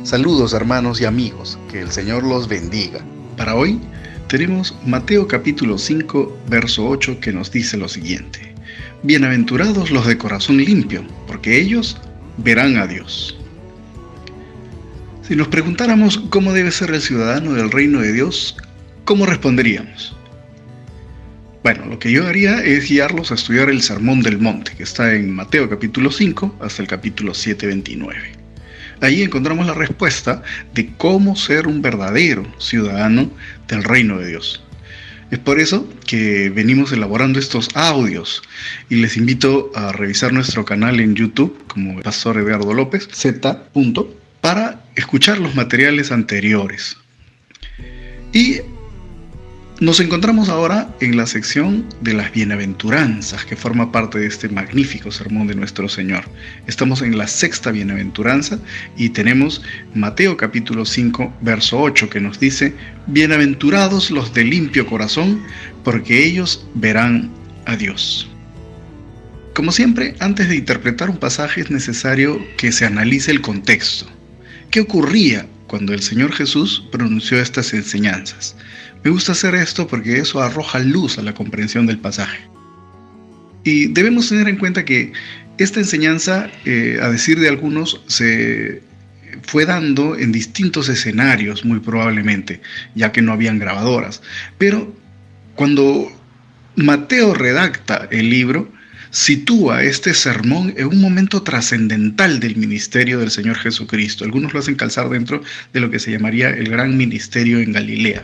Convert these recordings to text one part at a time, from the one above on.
Saludos hermanos y amigos, que el Señor los bendiga. Para hoy tenemos Mateo capítulo 5, verso 8 que nos dice lo siguiente: Bienaventurados los de corazón limpio, porque ellos verán a Dios. Si nos preguntáramos cómo debe ser el ciudadano del reino de Dios, ¿cómo responderíamos? Bueno, lo que yo haría es guiarlos a estudiar el Sermón del Monte, que está en Mateo capítulo 5 hasta el capítulo 7, 29. Ahí encontramos la respuesta de cómo ser un verdadero ciudadano del reino de Dios. Es por eso que venimos elaborando estos audios y les invito a revisar nuestro canal en YouTube como Pastor Edgardo López Z. para escuchar los materiales anteriores. Y nos encontramos ahora en la sección de las bienaventuranzas, que forma parte de este magnífico sermón de nuestro Señor. Estamos en la sexta bienaventuranza y tenemos Mateo capítulo 5, verso 8, que nos dice: Bienaventurados los de limpio corazón, porque ellos verán a Dios. Como siempre, antes de interpretar un pasaje es necesario que se analice el contexto. ¿Qué ocurría cuando el Señor Jesús pronunció estas enseñanzas? Me gusta hacer esto porque eso arroja luz a la comprensión del pasaje. Y debemos tener en cuenta que esta enseñanza, a decir de algunos, se fue dando en distintos escenarios, muy probablemente, ya que no habían grabadoras. Pero cuando Mateo redacta el libro, sitúa este sermón en un momento trascendental del ministerio del Señor Jesucristo. Algunos lo hacen calzar dentro de lo que se llamaría el gran ministerio en Galilea.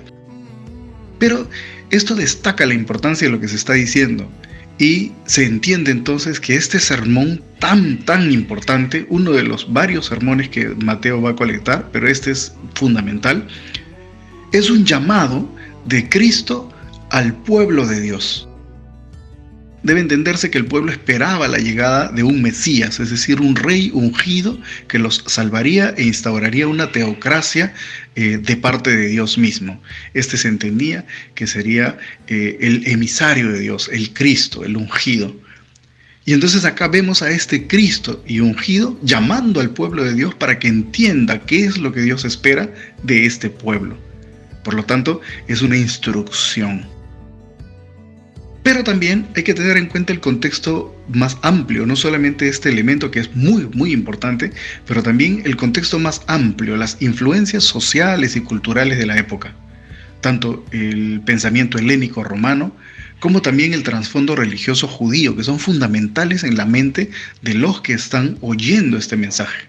Pero esto destaca la importancia de lo que se está diciendo y se entiende entonces que este sermón tan importante, uno de los varios sermones que Mateo va a colectar, pero este es fundamental, es un llamado de Cristo al pueblo de Dios. Debe entenderse que el pueblo esperaba la llegada de un Mesías, es decir, un rey ungido que los salvaría e instauraría una teocracia de parte de Dios mismo. Este se entendía que sería el emisario de Dios, el Cristo, el ungido. Y entonces acá vemos a este Cristo y ungido llamando al pueblo de Dios para que entienda qué es lo que Dios espera de este pueblo. Por lo tanto, es una instrucción. Pero también hay que tener en cuenta el contexto más amplio, no solamente este elemento que es muy importante, pero también el contexto más amplio, las influencias sociales y culturales de la época. Tanto el pensamiento helénico romano, como también el trasfondo religioso judío, que son fundamentales en la mente de los que están oyendo este mensaje.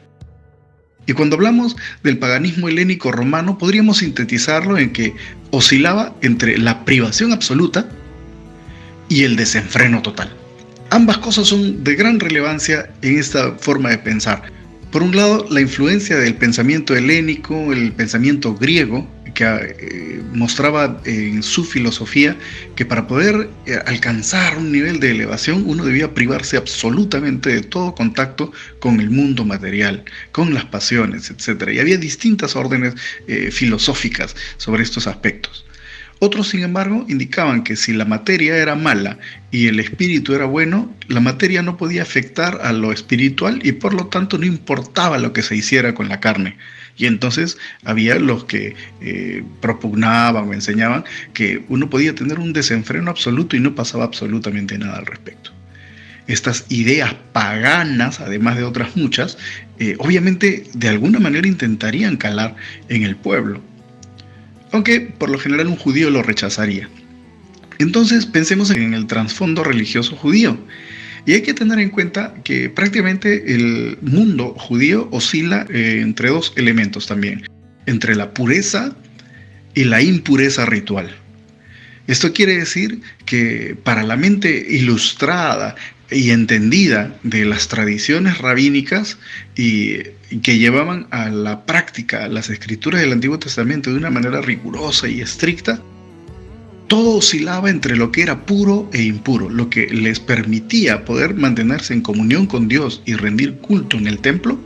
Y cuando hablamos del paganismo helénico romano, podríamos sintetizarlo en que oscilaba entre la privación absoluta y el desenfreno total. Ambas cosas son de gran relevancia en esta forma de pensar. Por un lado, la influencia del pensamiento helénico, el pensamiento griego, que mostraba en su filosofía que para poder alcanzar un nivel de elevación uno debía privarse absolutamente de todo contacto con el mundo material, con las pasiones, etc. Y había distintas órdenes filosóficas sobre estos aspectos. Otros, sin embargo, indicaban que si la materia era mala y el espíritu era bueno, la materia no podía afectar a lo espiritual y por lo tanto no importaba lo que se hiciera con la carne. Y entonces había los que propugnaban o enseñaban que uno podía tener un desenfreno absoluto y no pasaba absolutamente nada al respecto. Estas ideas paganas, además de otras muchas, obviamente de alguna manera intentarían calar en el pueblo, aunque por lo general un judío lo rechazaría. Entonces pensemos en el trasfondo religioso judío. Y hay que tener en cuenta que prácticamente el mundo judío oscila entre dos elementos también, entre la pureza y la impureza ritual. Esto quiere decir que para la mente ilustrada y entendida de las tradiciones rabínicas y que llevaban a la práctica las escrituras del Antiguo Testamento de una manera rigurosa y estricta, todo oscilaba entre lo que era puro e impuro, lo que les permitía poder mantenerse en comunión con Dios y rendir culto en el templo,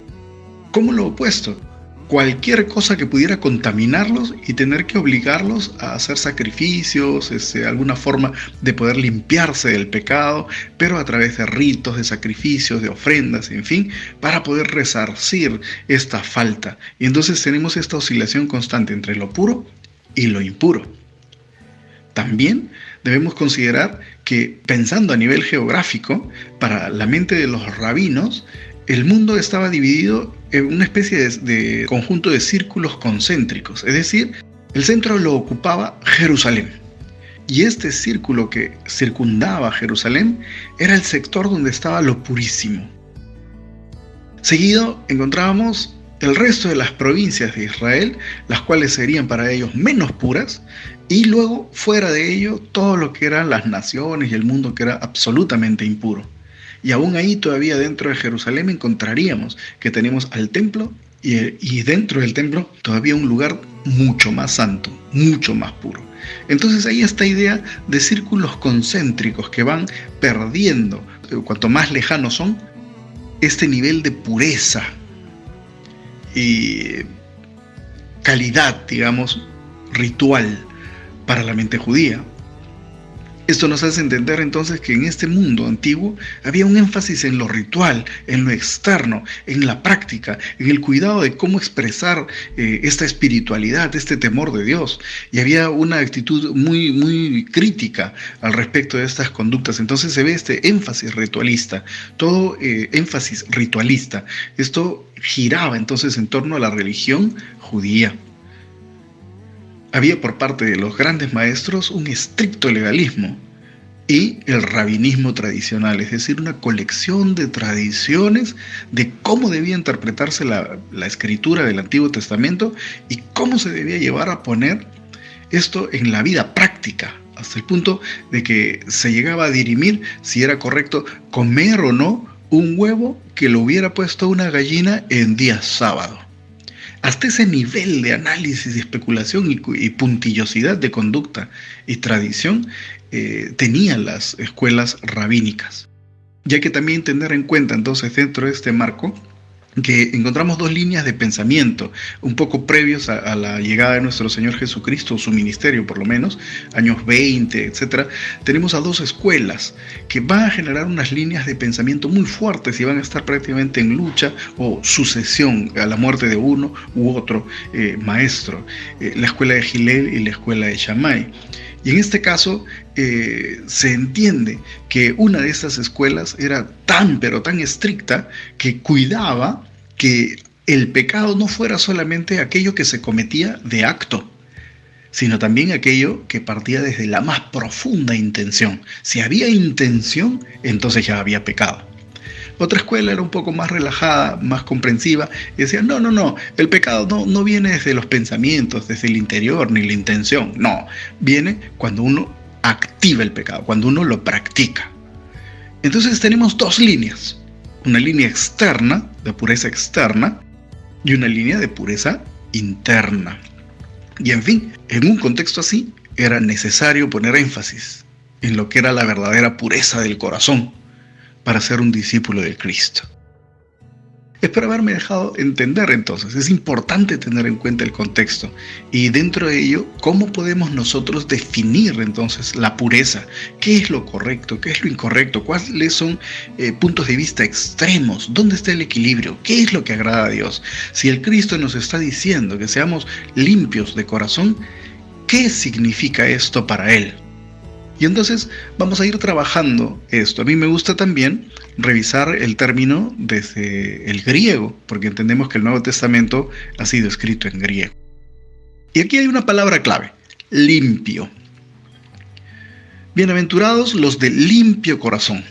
como lo opuesto, cualquier cosa que pudiera contaminarlos y tener que obligarlos a hacer sacrificios, alguna forma de poder limpiarse del pecado, pero a través de ritos, de sacrificios, de ofrendas, en fin, para poder resarcir esta falta. Y entonces tenemos esta oscilación constante entre lo puro y lo impuro. También debemos considerar que, pensando a nivel geográfico, para la mente de los rabinos, el mundo estaba dividido en una especie de conjunto de círculos concéntricos, es decir, el centro lo ocupaba Jerusalén. Y este círculo que circundaba Jerusalén era el sector donde estaba lo purísimo. Seguido encontrábamos el resto de las provincias de Israel, las cuales serían para ellos menos puras, y luego fuera de ello todo lo que eran las naciones y el mundo que era absolutamente impuro. Y aún ahí todavía dentro de Jerusalén encontraríamos que tenemos al templo y dentro del templo todavía un lugar mucho más santo, mucho más puro. Entonces hay esta idea de círculos concéntricos que van perdiendo, cuanto más lejanos son, este nivel de pureza y calidad, digamos, ritual para la mente judía. Esto nos hace entender entonces que en este mundo antiguo había un énfasis en lo ritual, en lo externo, en la práctica, en el cuidado de cómo expresar esta espiritualidad, este temor de Dios. Y había una actitud muy crítica al respecto de estas conductas. Entonces se ve este énfasis ritualista, todo énfasis ritualista. Esto giraba entonces en torno a la religión judía. Había por parte de los grandes maestros un estricto legalismo y el rabinismo tradicional, es decir, una colección de tradiciones de cómo debía interpretarse la escritura del Antiguo Testamento y cómo se debía llevar a poner esto en la vida práctica, hasta el punto de que se llegaba a dirimir si era correcto comer o no un huevo que lo hubiera puesto una gallina en día sábado. Hasta ese nivel de análisis, especulación y puntillosidad de conducta y tradición tenían las escuelas rabínicas. Ya que también tener en cuenta entonces dentro de este marco que encontramos dos líneas de pensamiento un poco previos a la llegada de nuestro Señor Jesucristo, su ministerio por lo menos, años 20, etc. Tenemos a dos escuelas que van a generar unas líneas de pensamiento muy fuertes y van a estar prácticamente en lucha o sucesión a la muerte de uno u otro maestro, la escuela de Gilel y la escuela de Shammai. Y en este caso se entiende que una de estas escuelas era tan estricta que cuidaba que el pecado no fuera solamente aquello que se cometía de acto, sino también aquello que partía desde la más profunda intención. Si había intención, entonces ya había pecado. Otra escuela era un poco más relajada, más comprensiva, y decía, no, el pecado no viene desde los pensamientos, desde el interior, ni la intención. No, viene cuando uno activa el pecado, cuando uno lo practica. Entonces tenemos dos líneas, una línea externa, de pureza externa, y una línea de pureza interna. Y en fin, en un contexto así, era necesario poner énfasis en lo que era la verdadera pureza del corazón, para ser un discípulo de Cristo. Espero haberme dejado entender entonces. Es importante tener en cuenta el contexto y dentro de ello, cómo podemos nosotros definir entonces la pureza. ¿Qué es lo correcto? ¿Qué es lo incorrecto? ¿Cuáles son puntos de vista extremos? ¿Dónde está el equilibrio? ¿Qué es lo que agrada a Dios? Si el Cristo nos está diciendo que seamos limpios de corazón, ¿qué significa esto para Él? Y entonces vamos a ir trabajando esto. A mí me gusta también revisar el término desde el griego, porque entendemos que el Nuevo Testamento ha sido escrito en griego. Y aquí hay una palabra clave, limpio. Bienaventurados los de limpio corazón.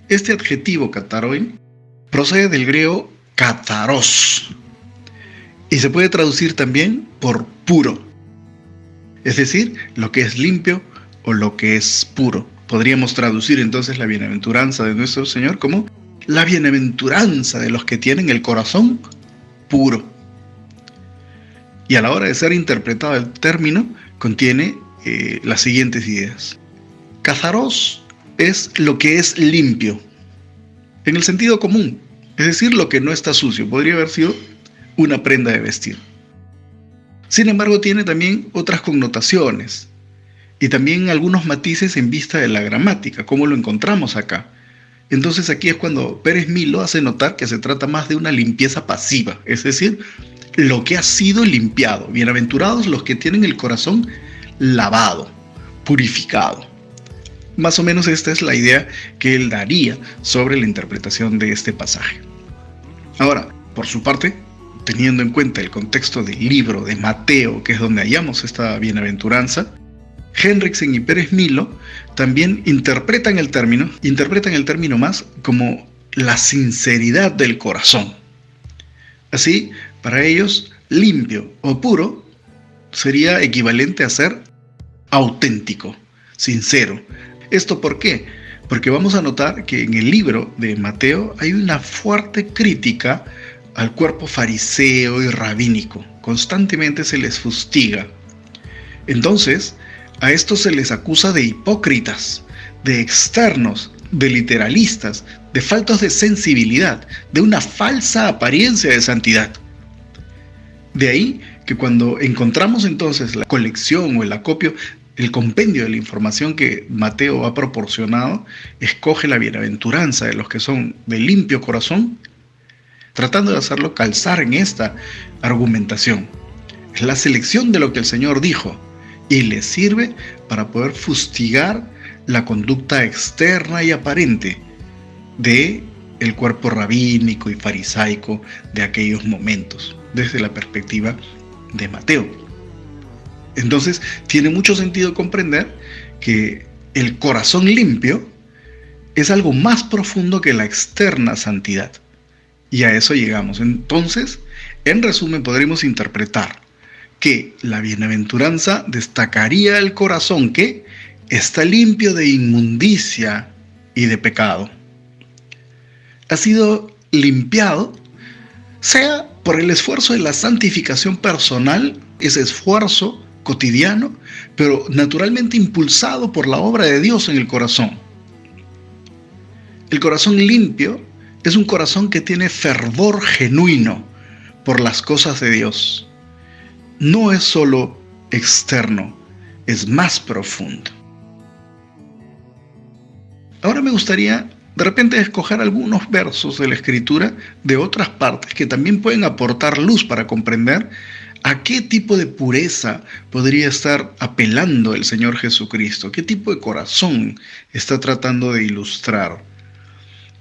Este adjetivo kataroin procede del griego kataros y se puede traducir también por puro, es decir, lo que es limpio o lo que es puro. Podríamos traducir entonces la bienaventuranza de nuestro Señor como la bienaventuranza de los que tienen el corazón puro. Y a la hora de ser interpretado el término, contiene las siguientes ideas. Katharos es lo que es limpio, en el sentido común, es decir, lo que no está sucio. Podría haber sido una prenda de vestir. Sin embargo, tiene también otras connotaciones y también algunos matices en vista de la gramática, como lo encontramos acá. Entonces aquí es cuando Pérez Millo hace notar que se trata más de una limpieza pasiva, es decir, lo que ha sido limpiado. Bienaventurados los que tienen el corazón lavado, purificado. Más o menos esta es la idea que él daría sobre la interpretación de este pasaje. Ahora, por su parte, teniendo en cuenta el contexto del libro de Mateo, que es donde hallamos esta bienaventuranza, Henriksen y Pérez Millo también interpretan el término más como la sinceridad del corazón. Así, para ellos, limpio o puro sería equivalente a ser auténtico, sincero. ¿Esto por qué? Porque vamos a notar que en el libro de Mateo hay una fuerte crítica al cuerpo fariseo y rabínico. Constantemente se les fustiga. Entonces, a estos se les acusa de hipócritas, de externos, de literalistas, de faltos de sensibilidad, de una falsa apariencia de santidad. De ahí que cuando encontramos entonces la colección o el acopio, el compendio de la información que Mateo ha proporcionado, escoge la bienaventuranza de los que son de limpio corazón, tratando de hacerlo calzar en esta argumentación. Es la selección de lo que el Señor dijo y le sirve para poder fustigar la conducta externa y aparente de el cuerpo rabínico y farisaico de aquellos momentos, desde la perspectiva de Mateo. Entonces, tiene mucho sentido comprender que el corazón limpio es algo más profundo que la externa santidad. Y a eso llegamos. Entonces, en resumen, podremos interpretar que la bienaventuranza destacaría el corazón que está limpio de inmundicia y de pecado. Ha sido limpiado, sea por el esfuerzo de la santificación personal, ese esfuerzo cotidiano, pero naturalmente impulsado por la obra de Dios en el corazón. El corazón limpio es un corazón que tiene fervor genuino por las cosas de Dios. No es solo externo, es más profundo. Ahora me gustaría de repente escoger algunos versos de la Escritura de otras partes que también pueden aportar luz para comprender a qué tipo de pureza podría estar apelando el Señor Jesucristo, qué tipo de corazón está tratando de ilustrar.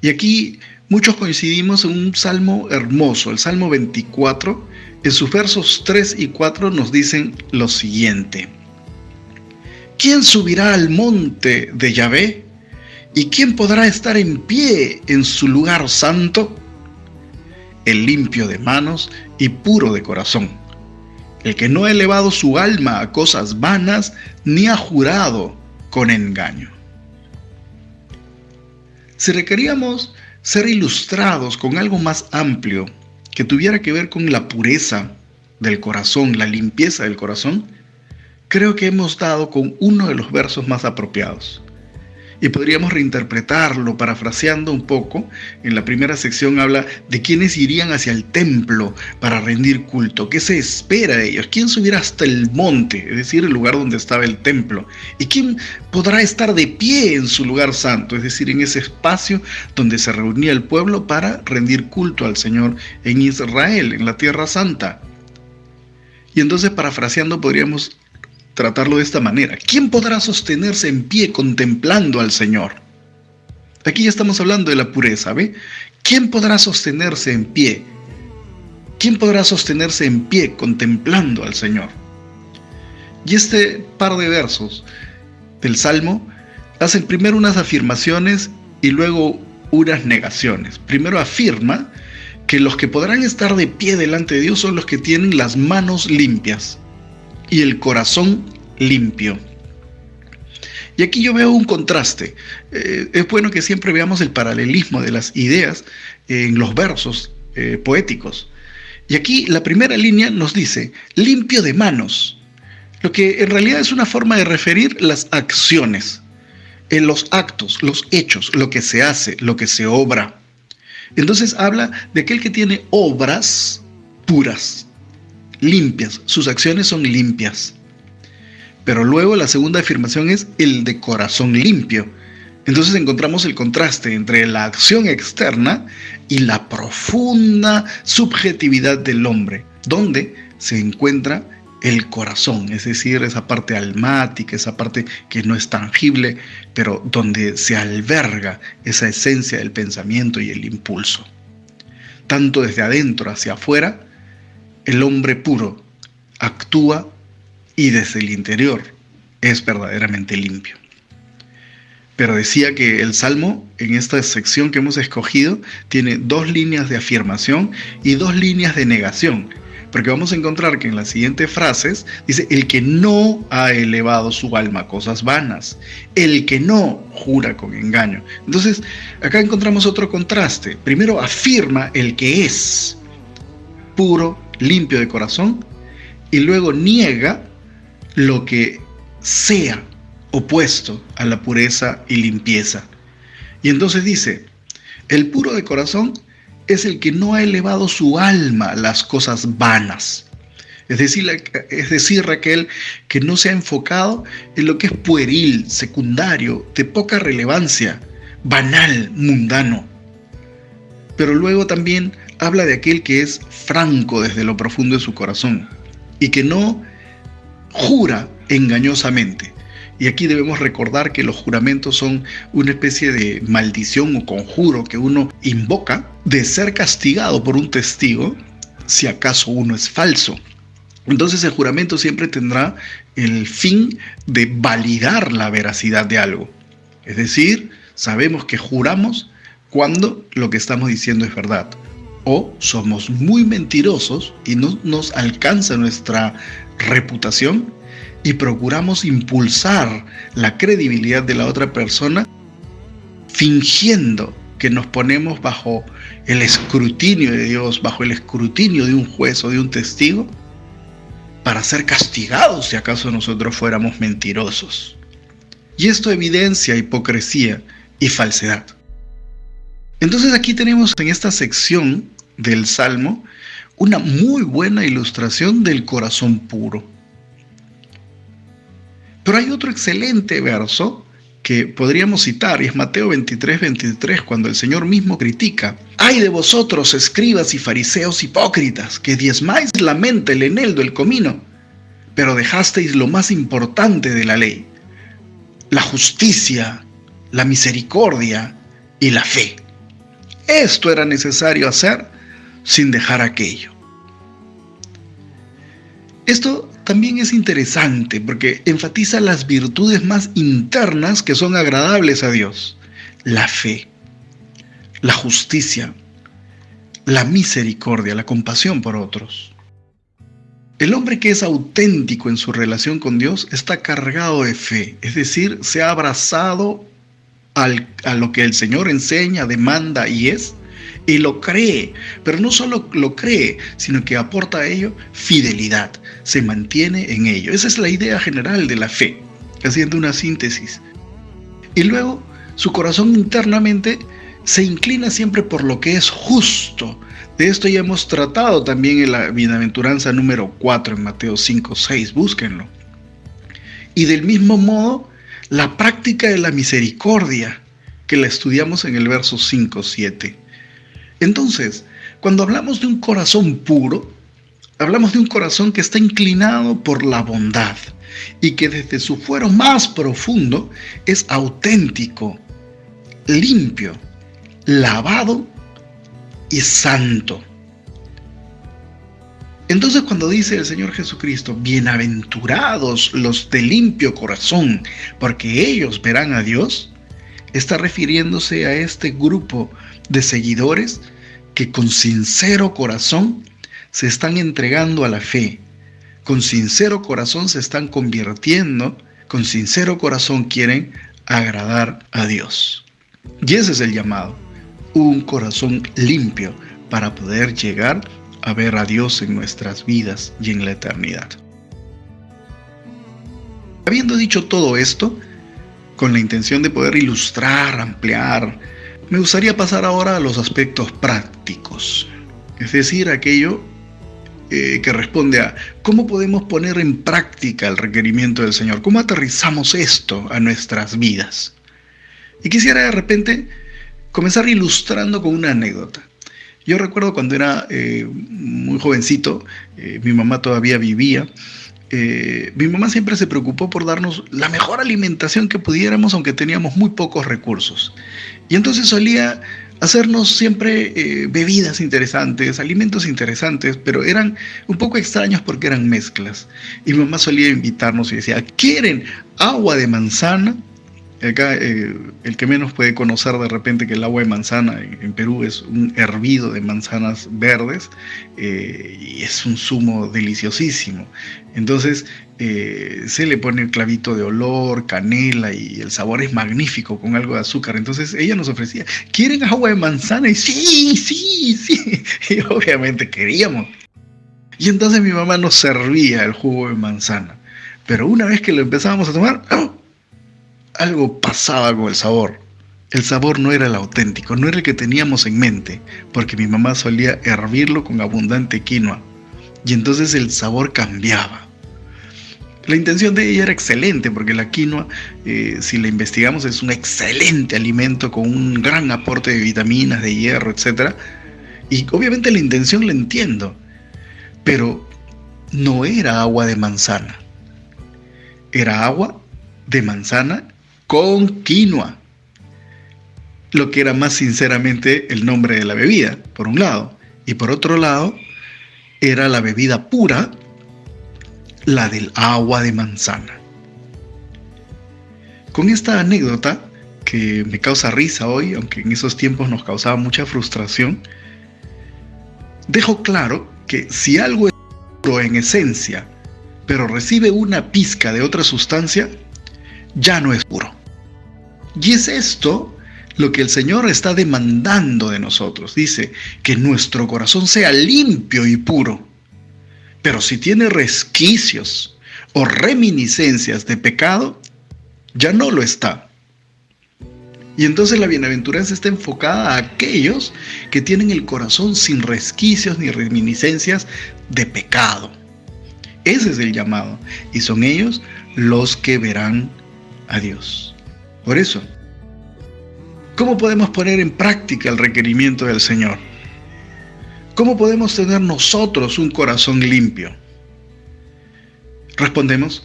Y aquí muchos coincidimos en un salmo hermoso, el Salmo 24, en sus versos 3 y 4 nos dicen lo siguiente: ¿quién subirá al monte de Yahvé? ¿Y quién podrá estar en pie en su lugar santo? El limpio de manos y puro de corazón, el que no ha elevado su alma a cosas vanas, ni ha jurado con engaño. Si requeríamos ser ilustrados con algo más amplio que tuviera que ver con la pureza del corazón, la limpieza del corazón, creo que hemos dado con uno de los versos más apropiados. Y podríamos reinterpretarlo parafraseando un poco. En la primera sección habla de quiénes irían hacia el templo para rendir culto. ¿Qué se espera de ellos? ¿Quién subirá hasta el monte, es decir, el lugar donde estaba el templo? ¿Y quién podrá estar de pie en su lugar santo, es decir, en ese espacio donde se reunía el pueblo para rendir culto al Señor en Israel, en la Tierra Santa? Y entonces, parafraseando, podríamos tratarlo de esta manera: ¿quién podrá sostenerse en pie contemplando al Señor? Aquí ya estamos hablando de la pureza, ¿ve? ¿Quién podrá sostenerse en pie? ¿Quién podrá sostenerse en pie contemplando al Señor? Y este par de versos del Salmo hacen primero unas afirmaciones y luego unas negaciones. Primero afirma que los que podrán estar de pie delante de Dios son los que tienen las manos limpias y el corazón limpio. Y aquí yo veo un contraste. Es bueno que siempre veamos el paralelismo de las ideas en los versos poéticos. Y aquí la primera línea nos dice limpio de manos, lo que en realidad es una forma de referir las acciones, los actos, los hechos, lo que se hace, lo que se obra. Entonces habla de aquel que tiene obras puras, limpias, sus acciones son limpias. Pero luego la segunda afirmación es el de corazón limpio. Entonces encontramos el contraste entre la acción externa y la profunda subjetividad del hombre, donde se encuentra el corazón, es decir, esa parte almática, esa parte que no es tangible, pero donde se alberga esa esencia del pensamiento y el impulso. Tanto desde adentro hacia afuera, el hombre puro actúa y desde el interior es verdaderamente limpio. Pero decía que el Salmo, en esta sección que hemos escogido, tiene 2 líneas de afirmación y 2 líneas de negación. Porque vamos a encontrar que en las siguientes frases dice: el que no ha elevado su alma a cosas vanas, el que no jura con engaño. Entonces, acá encontramos otro contraste. Primero afirma el que es puro, limpio de corazón, y luego niega lo que sea opuesto a la pureza y limpieza. Y entonces dice: el puro de corazón es el que no ha elevado su alma a las cosas vanas. Es decir, aquel que no se ha enfocado en lo que es pueril, secundario, de poca relevancia, banal, mundano. Pero luego también habla de aquel que es franco desde lo profundo de su corazón y que no jura engañosamente. Y aquí debemos recordar que los juramentos son una especie de maldición o conjuro que uno invoca de ser castigado por un testigo si acaso uno es falso. Entonces el juramento siempre tendrá el fin de validar la veracidad de algo. Es decir, sabemos que juramos cuando lo que estamos diciendo es verdad. O somos muy mentirosos y no nos alcanza nuestra reputación y procuramos impulsar la credibilidad de la otra persona fingiendo que nos ponemos bajo el escrutinio de Dios, bajo el escrutinio de un juez o de un testigo, para ser castigados si acaso nosotros fuéramos mentirosos. Y esto evidencia hipocresía y falsedad. Entonces aquí tenemos en esta sección del Salmo una muy buena ilustración del corazón puro. Pero hay otro excelente verso que podríamos citar, y es Mateo 23:23, cuando el Señor mismo critica: ¡ay de vosotros, escribas y fariseos hipócritas, que diezmáis la menta, el eneldo, el comino, pero dejasteis lo más importante de la ley, la justicia, la misericordia y la fe! Esto era necesario hacer sin dejar aquello. Esto también es interesante porque enfatiza las virtudes más internas que son agradables a Dios: la fe, la justicia, la misericordia, la compasión por otros. El hombre que es auténtico en su relación con Dios está cargado de fe, es decir, se ha abrazado a lo que el Señor enseña, demanda y es, y lo cree, pero no solo lo cree, sino que aporta a ello fidelidad, se mantiene en ello. Esa es la idea general de la fe, haciendo una síntesis. Y luego su corazón internamente se inclina siempre por lo que es justo. De esto ya hemos tratado también en la bienaventuranza número 4 en Mateo 5:6, búsquenlo. Y del mismo modo, la práctica de la misericordia, que la estudiamos en el verso 5:7. Entonces, cuando hablamos de un corazón puro, hablamos de un corazón que está inclinado por la bondad y que desde su fuero más profundo es auténtico, limpio, lavado y santo. Entonces, cuando dice el Señor Jesucristo: bienaventurados los de limpio corazón, porque ellos verán a Dios, está refiriéndose a este grupo de seguidores que con sincero corazón se están entregando a la fe, con sincero corazón se están convirtiendo, con sincero corazón quieren agradar a Dios. Y ese es el llamado: un corazón limpio para poder llegar a ver a Dios en nuestras vidas y en la eternidad. Habiendo dicho todo esto, con la intención de poder ilustrar, ampliar, me gustaría pasar ahora a los aspectos prácticos, es decir, aquello que responde a cómo podemos poner en práctica el requerimiento del Señor, cómo aterrizamos esto a nuestras vidas. Y quisiera de repente comenzar ilustrando con una anécdota. Yo recuerdo cuando era muy jovencito, mi mamá todavía vivía. Mi mamá siempre se preocupó por darnos la mejor alimentación que pudiéramos, aunque teníamos muy pocos recursos. Y entonces solía hacernos siempre bebidas interesantes, alimentos interesantes, pero eran un poco extraños porque eran mezclas. Y mi mamá solía invitarnos y decía, ¿quieren agua de manzana? Acá el que menos puede conocer de repente que el agua de manzana en Perú es un hervido de manzanas verdes y es un zumo deliciosísimo. Entonces se le pone el clavito de olor, canela y el sabor es magnífico con algo de azúcar. Entonces ella nos ofrecía, ¿quieren agua de manzana? Y sí. Y obviamente queríamos. Y entonces mi mamá nos servía el jugo de manzana. Pero una vez que lo empezábamos a tomar, ¡oh!, algo pasaba con el sabor. El sabor no era el auténtico, no era el que teníamos en mente, porque mi mamá solía hervirlo con abundante quinoa. Y entonces el sabor cambiaba. La intención de ella era excelente, porque la quinoa, si la investigamos, es un excelente alimento con un gran aporte de vitaminas, de hierro, etc. Y obviamente la intención la entiendo, pero no era agua de manzana. Era agua de manzana con quinoa, lo que era más sinceramente el nombre de la bebida, por un lado, y por otro lado, era la bebida pura, la del agua de manzana. Con esta anécdota, que me causa risa hoy, aunque en esos tiempos nos causaba mucha frustración, dejo claro que si algo es puro en esencia, pero recibe una pizca de otra sustancia, ya no es puro. Y es esto lo que el Señor está demandando de nosotros. Dice que nuestro corazón sea limpio y puro. Pero si tiene resquicios o reminiscencias de pecado, ya no lo está. Y entonces la bienaventuranza está enfocada a aquellos que tienen el corazón sin resquicios ni reminiscencias de pecado. Ese es el llamado. Y son ellos los que verán a Dios. Por eso, ¿cómo podemos poner en práctica el requerimiento del Señor? ¿Cómo podemos tener nosotros un corazón limpio? Respondemos,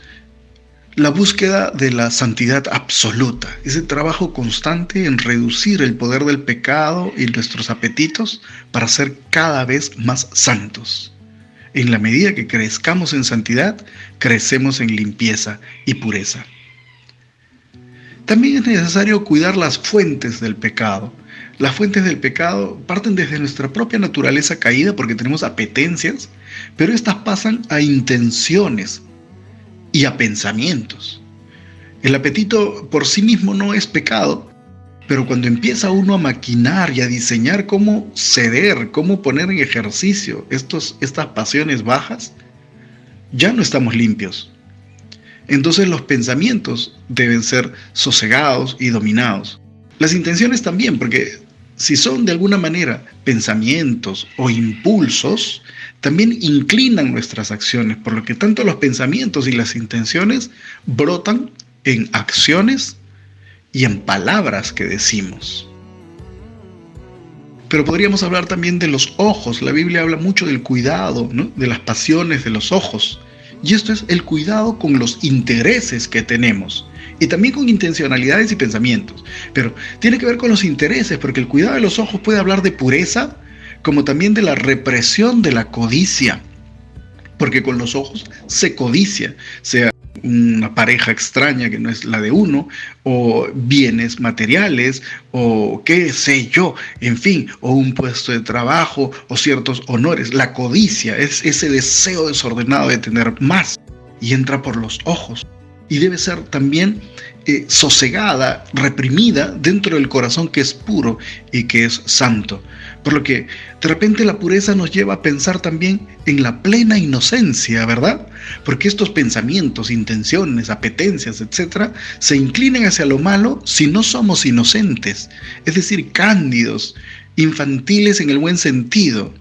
la búsqueda de la santidad absoluta, ese trabajo constante en reducir el poder del pecado y nuestros apetitos para ser cada vez más santos. En la medida que crezcamos en santidad, crecemos en limpieza y pureza. También es necesario cuidar las fuentes del pecado. Las fuentes del pecado parten desde nuestra propia naturaleza caída porque tenemos apetencias, pero estas pasan a intenciones y a pensamientos. El apetito por sí mismo no es pecado, pero cuando empieza uno a maquinar y a diseñar cómo ceder, cómo poner en ejercicio estas pasiones bajas, ya no estamos limpios. Entonces los pensamientos deben ser sosegados y dominados. Las intenciones también, porque si son de alguna manera pensamientos o impulsos, también inclinan nuestras acciones, por lo que tanto los pensamientos y las intenciones brotan en acciones y en palabras que decimos. Pero podríamos hablar también de los ojos. La Biblia habla mucho del cuidado, ¿no?, de las pasiones de los ojos. Y esto es el cuidado con los intereses que tenemos. Y también con intencionalidades y pensamientos. Pero tiene que ver con los intereses, porque el cuidado de los ojos puede hablar de pureza, como también de la represión de la codicia. Porque con los ojos se codicia, sea una pareja extraña que no es la de uno, o bienes materiales, o qué sé yo, en fin, o un puesto de trabajo, o ciertos honores. La codicia es ese deseo desordenado de tener más, y entra por los ojos. Y debe ser también sosegada, reprimida dentro del corazón que es puro y que es santo. Por lo que de repente la pureza nos lleva a pensar también en la plena inocencia, ¿verdad? Porque estos pensamientos, intenciones, apetencias, etcétera, se inclinan hacia lo malo si no somos inocentes, es decir, cándidos, infantiles en el buen sentido.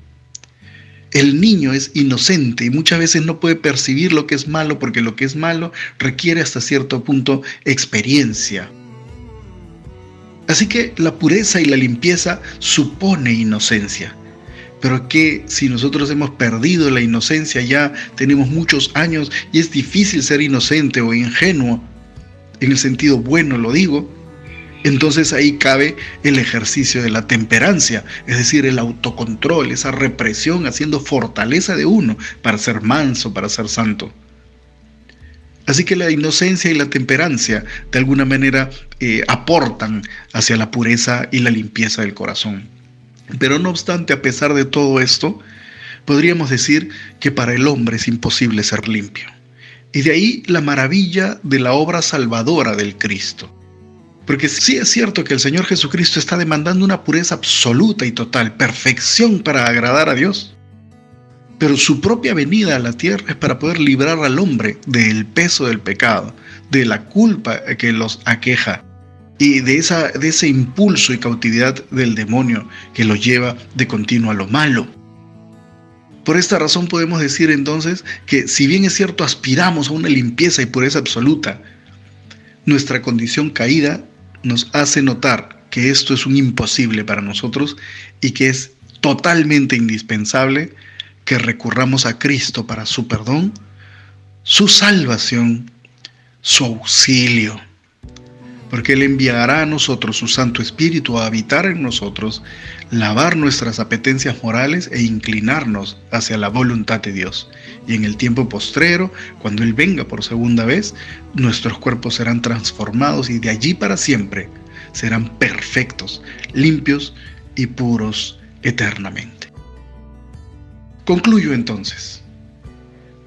El niño es inocente y muchas veces no puede percibir lo que es malo porque lo que es malo requiere hasta cierto punto experiencia. Así que la pureza y la limpieza supone inocencia. Pero que si nosotros hemos perdido la inocencia, ya tenemos muchos años y es difícil ser inocente o ingenuo, en el sentido bueno lo digo, entonces ahí cabe el ejercicio de la temperancia, es decir, el autocontrol, esa represión haciendo fortaleza de uno para ser manso, para ser santo. Así que la inocencia y la temperancia de alguna manera aportan hacia la pureza y la limpieza del corazón. Pero no obstante, a pesar de todo esto, podríamos decir que para el hombre es imposible ser limpio. Y de ahí la maravilla de la obra salvadora del Cristo. Porque sí es cierto que el Señor Jesucristo está demandando una pureza absoluta y total, perfección para agradar a Dios. Pero su propia venida a la tierra es para poder librar al hombre del peso del pecado, de la culpa que los aqueja y de ese impulso y cautividad del demonio que los lleva de continuo a lo malo. Por esta razón podemos decir entonces que si bien es cierto aspiramos a una limpieza y pureza absoluta, nuestra condición caída nos hace notar que esto es un imposible para nosotros y que es totalmente indispensable que recurramos a Cristo para su perdón, su salvación, su auxilio. Porque Él enviará a nosotros su Santo Espíritu a habitar en nosotros, lavar nuestras apetencias morales e inclinarnos hacia la voluntad de Dios. Y en el tiempo postrero, cuando Él venga por segunda vez, nuestros cuerpos serán transformados y de allí para siempre serán perfectos, limpios y puros eternamente. Concluyo entonces.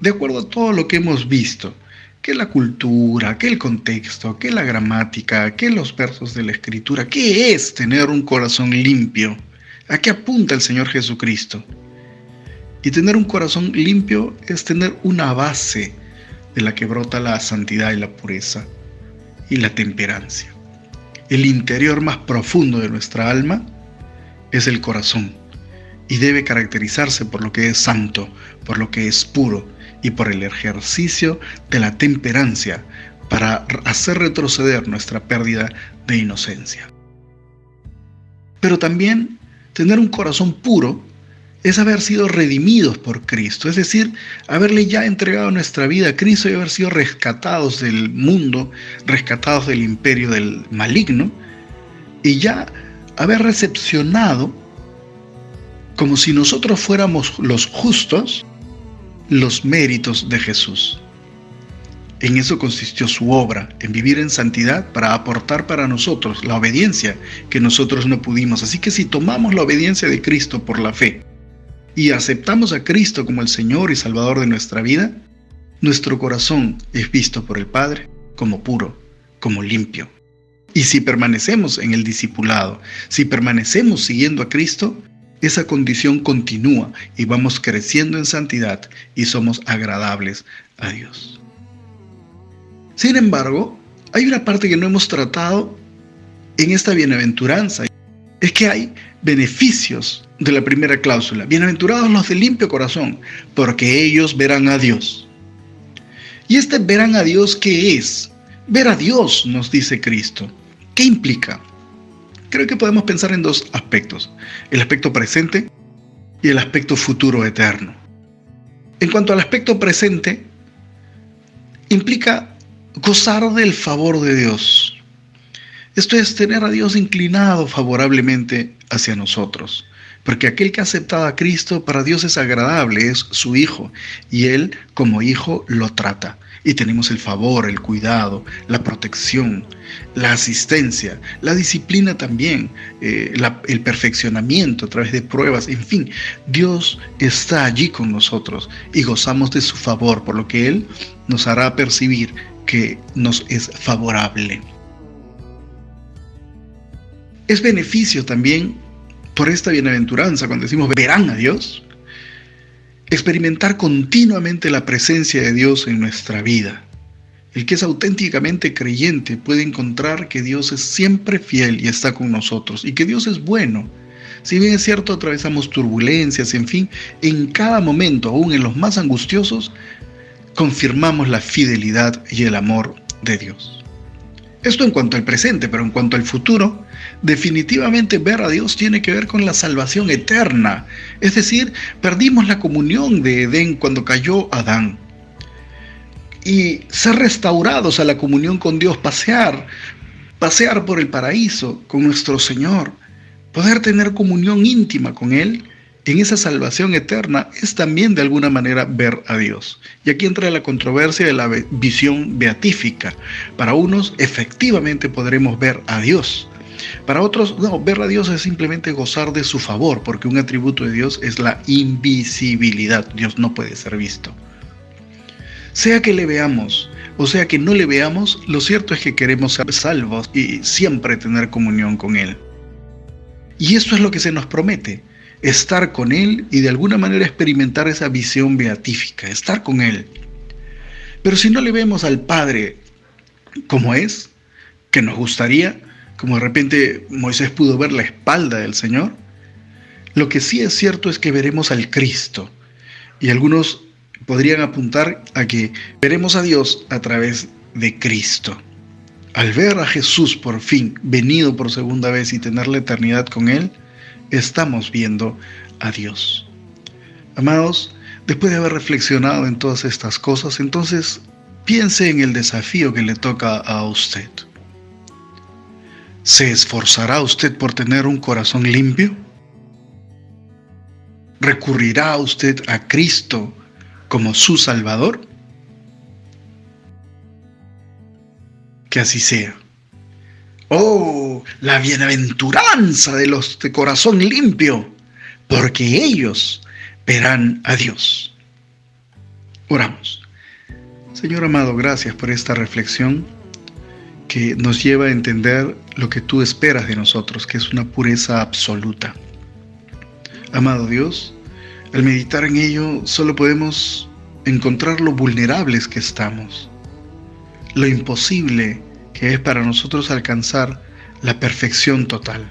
De acuerdo a todo lo que hemos visto, que la cultura, que el contexto, que la gramática, que los versos de la Escritura, ¿qué es tener un corazón limpio? ¿A qué apunta el Señor Jesucristo? Y tener un corazón limpio es tener una base de la que brota la santidad y la pureza y la temperancia. El interior más profundo de nuestra alma es el corazón y debe caracterizarse por lo que es santo, por lo que es puro y por el ejercicio de la temperancia para hacer retroceder nuestra pérdida de inocencia. Pero también tener un corazón puro es haber sido redimidos por Cristo, es decir, haberle ya entregado nuestra vida a Cristo y haber sido rescatados del mundo, rescatados del imperio del maligno, y ya haber recepcionado, como si nosotros fuéramos los justos, los méritos de Jesús. En eso consistió su obra, en vivir en santidad para aportar para nosotros la obediencia que nosotros no pudimos. Así que si tomamos la obediencia de Cristo por la fe y aceptamos a Cristo como el Señor y Salvador de nuestra vida, nuestro corazón es visto por el Padre como puro, como limpio. Y si permanecemos en el discipulado, si permanecemos siguiendo a Cristo, esa condición continúa y vamos creciendo en santidad y somos agradables a Dios. Sin embargo, hay una parte que no hemos tratado en esta bienaventuranza. Es que hay beneficios de la primera cláusula. Bienaventurados los de limpio corazón, porque ellos verán a Dios. ¿Y este verán a Dios qué es? Ver a Dios, nos dice Cristo. ¿Qué implica? Creo que podemos pensar en dos aspectos, el aspecto presente y el aspecto futuro eterno. En cuanto al aspecto presente, implica gozar del favor de Dios. Esto es tener a Dios inclinado favorablemente hacia nosotros, porque aquel que ha aceptado a Cristo para Dios es agradable, es su hijo, y Él como hijo lo trata. Y tenemos el favor, el cuidado, la protección, la asistencia, la disciplina también, el perfeccionamiento a través de pruebas. En fin, Dios está allí con nosotros y gozamos de su favor, por lo que Él nos hará percibir que nos es favorable. Es beneficio también por esta bienaventuranza, cuando decimos verán a Dios, experimentar continuamente la presencia de Dios en nuestra vida. El que es auténticamente creyente puede encontrar que Dios es siempre fiel y está con nosotros, y que Dios es bueno. Si bien es cierto, atravesamos turbulencias, en fin, en cada momento, aún en los más angustiosos, confirmamos la fidelidad y el amor de Dios. Esto en cuanto al presente, pero en cuanto al futuro, definitivamente ver a Dios tiene que ver con la salvación eterna. Es decir, perdimos la comunión de Edén cuando cayó Adán. Y ser restaurados a la comunión con Dios, pasear por el paraíso con nuestro Señor, poder tener comunión íntima con Él, en esa salvación eterna es también de alguna manera ver a Dios. Y aquí entra la controversia de la visión beatífica. Para unos efectivamente podremos ver a Dios. Para otros, no, ver a Dios es simplemente gozar de su favor, porque un atributo de Dios es la invisibilidad. Dios no puede ser visto. Sea que le veamos, o sea que no le veamos, lo cierto es que queremos ser salvos y siempre tener comunión con Él. Y esto es lo que se nos promete, estar con Él y de alguna manera experimentar esa visión beatífica, estar con Él. Pero si no le vemos al Padre como es, que nos gustaría, como de repente Moisés pudo ver la espalda del Señor, lo que sí es cierto es que veremos al Cristo. Y algunos podrían apuntar a que veremos a Dios a través de Cristo. Al ver a Jesús por fin venido por segunda vez y tener la eternidad con Él, estamos viendo a Dios. Amados, después de haber reflexionado en todas estas cosas, entonces piense en el desafío que le toca a usted. ¿Se esforzará usted por tener un corazón limpio? ¿Recurrirá usted a Cristo como su Salvador? Que así sea. ¡Oh, la bienaventuranza de los de corazón limpio! Porque ellos verán a Dios. Oramos. Señor amado, gracias por esta reflexión que nos lleva a entender lo que tú esperas de nosotros, que es una pureza absoluta. Amado Dios, al meditar en ello solo podemos encontrar lo vulnerables que estamos, lo imposible que es para nosotros alcanzar la perfección total.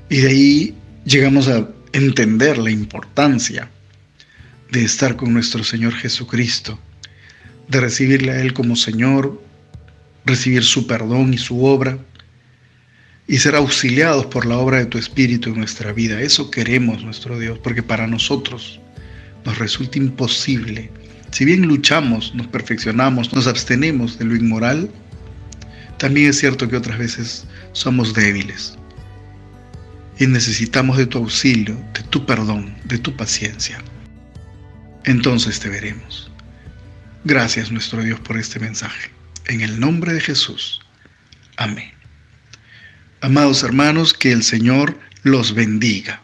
Y de ahí llegamos a entender la importancia de estar con nuestro Señor Jesucristo, de recibirle a Él como Señor, recibir su perdón y su obra, y ser auxiliados por la obra de tu Espíritu en nuestra vida. Eso queremos, nuestro Dios, porque para nosotros nos resulta imposible. Si bien luchamos, nos perfeccionamos, nos abstenemos de lo inmoral, también es cierto que otras veces somos débiles y necesitamos de tu auxilio, de tu perdón, de tu paciencia. Entonces te veremos. Gracias, nuestro Dios, por este mensaje. En el nombre de Jesús. Amén. Amados hermanos, que el Señor los bendiga.